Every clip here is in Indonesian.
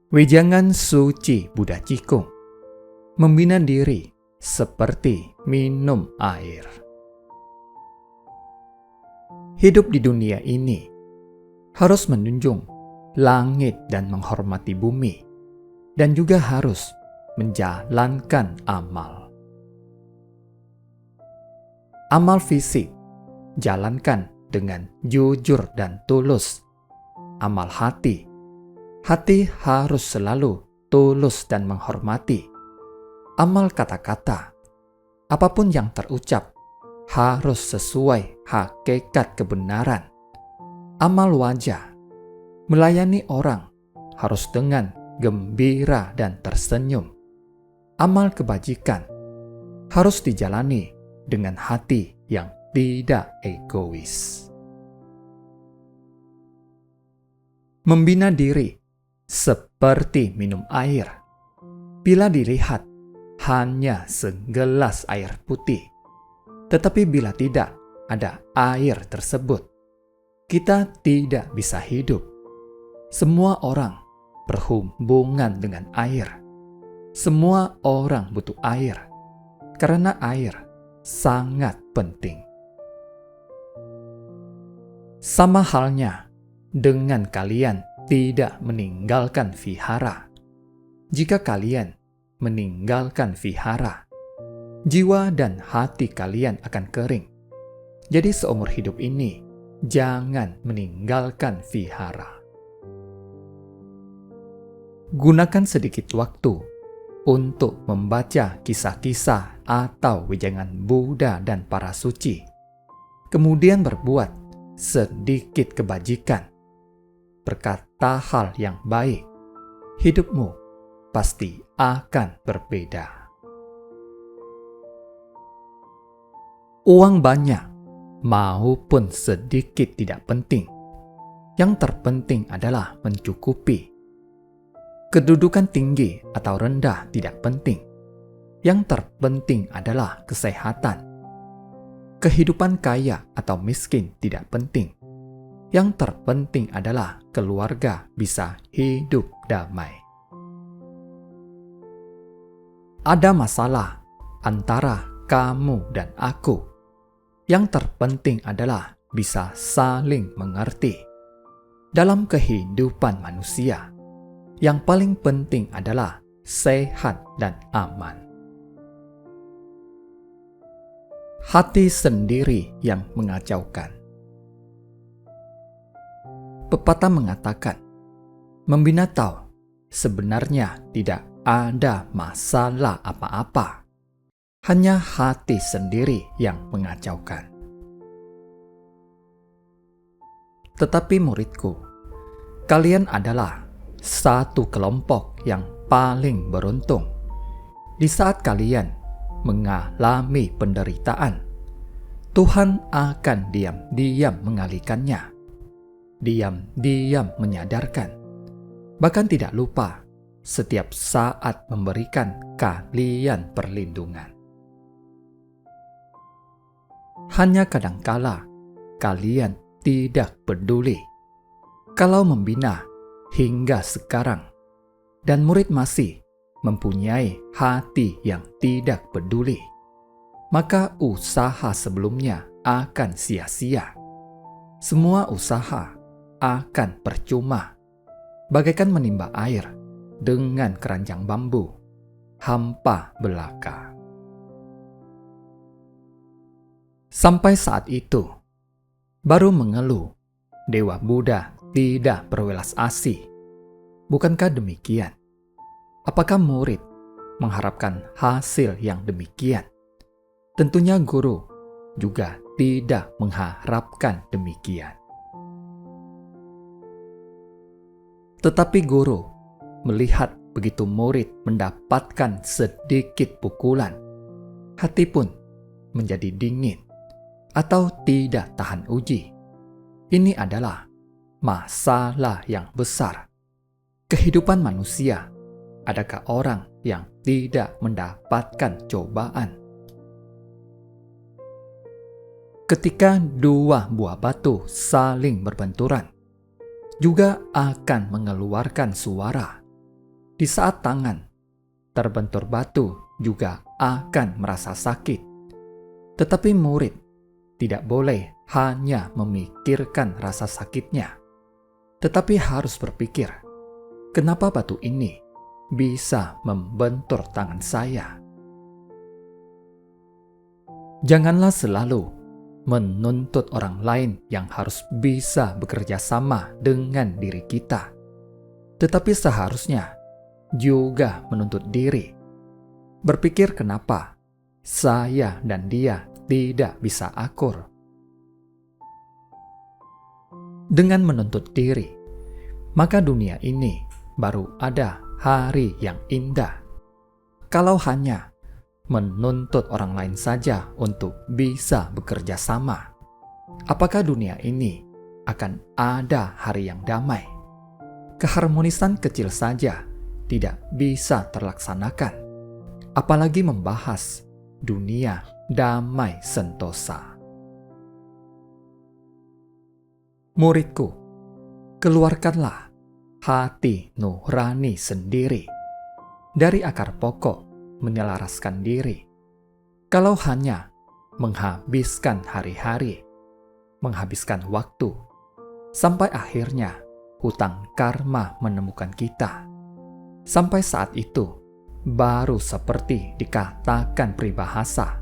Wejangan suci Buddha Cikung, membina diri seperti minum air. Hidup di dunia ini harus menjunjung langit dan menghormati bumi, dan juga harus menjalankan amal. Amal fisik, jalankan dengan jujur dan tulus. Amal hati, hati harus selalu tulus dan menghormati. Amal kata-kata, apapun yang terucap, harus sesuai hakikat kebenaran. Amal wajah, melayani orang, harus dengan gembira dan tersenyum. Amal kebajikan, harus dijalani dengan hati yang tidak egois. Membina diri seperti minum air. Bila dilihat hanya segelas air putih, tetapi bila tidak ada air tersebut, kita tidak bisa hidup. Semua orang berhubungan dengan air. Semua orang butuh air, karena air sangat penting. Sama halnya dengan kalian tidak meninggalkan vihara. Jika kalian meninggalkan vihara, jiwa dan hati kalian akan kering. Jadi seumur hidup ini, jangan meninggalkan vihara. Gunakan sedikit waktu untuk membaca kisah-kisah atau wejangan Buddha dan para suci. Kemudian berbuat sedikit kebajikan. Berkata hal yang baik. Hidupmu pasti akan berbeda. Uang banyak maupun sedikit tidak penting. Yang terpenting adalah mencukupi. Kedudukan tinggi atau rendah tidak penting. Yang terpenting adalah kesehatan. Kehidupan kaya atau miskin tidak penting. Yang terpenting adalah keluarga bisa hidup damai. Ada masalah antara kamu dan aku. Yang terpenting adalah bisa saling mengerti. Dalam kehidupan manusia, yang paling penting adalah sehat dan aman. Hati sendiri yang mengacaukan. Pepatah mengatakan, membinatau sebenarnya tidak ada masalah apa-apa. Hanya hati sendiri yang mengacaukan. Tetapi muridku, kalian adalah satu kelompok yang paling beruntung. Di saat kalian mengalami penderitaan, Tuhan akan diam-diam mengalihkannya, diam-diam menyadarkan, bahkan tidak lupa setiap saat memberikan kalian perlindungan. Hanya kadangkala kalian tidak peduli. Kalau membina hingga sekarang, dan murid masih mempunyai hati yang tidak peduli, maka usaha sebelumnya akan sia-sia. Semua usaha akan percuma, bagaikan menimba air dengan keranjang bambu, hampa belaka. Sampai saat itu, baru mengeluh, Dewa Buddha tidak berwelas asih. Bukankah demikian? Apakah murid mengharapkan hasil yang demikian? Tentunya guru juga tidak mengharapkan demikian. Tetapi guru melihat begitu murid mendapatkan sedikit pukulan, hati pun menjadi dingin atau tidak tahan uji. Ini adalah masalah yang besar. Kehidupan manusia, adakah orang yang tidak mendapatkan cobaan? Ketika dua buah batu saling berbenturan, juga akan mengeluarkan suara. Di saat tangan terbentur batu juga akan merasa sakit. Tetapi murid tidak boleh hanya memikirkan rasa sakitnya, tetapi harus berpikir, kenapa batu ini bisa membentur tangan saya? Janganlah selalu menuntut orang lain yang harus bisa bekerja sama dengan diri kita, tetapi seharusnya juga menuntut diri. Berpikir kenapa saya dan dia tidak bisa akur. Dengan menuntut diri, maka dunia ini baru ada hari yang indah. Kalau hanya menuntut orang lain saja untuk bisa bekerja sama, apakah dunia ini akan ada hari yang damai? Keharmonisan kecil saja tidak bisa terlaksanakan, apalagi membahas dunia damai sentosa. Muridku, keluarkanlah hati nurani sendiri dari akar pokok menyelaraskan diri. Kalau hanya menghabiskan hari-hari, menghabiskan waktu, sampai akhirnya hutang karma menemukan kita. Sampai saat itu, baru seperti dikatakan peribahasa,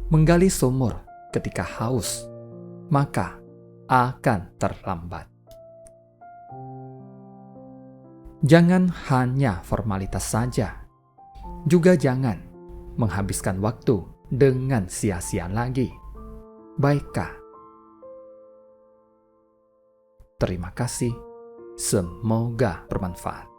menggali sumur ketika haus, maka akan terlambat. Jangan hanya formalitas saja, juga jangan menghabiskan waktu dengan sia-sia lagi. Baikkah? Terima kasih, semoga bermanfaat.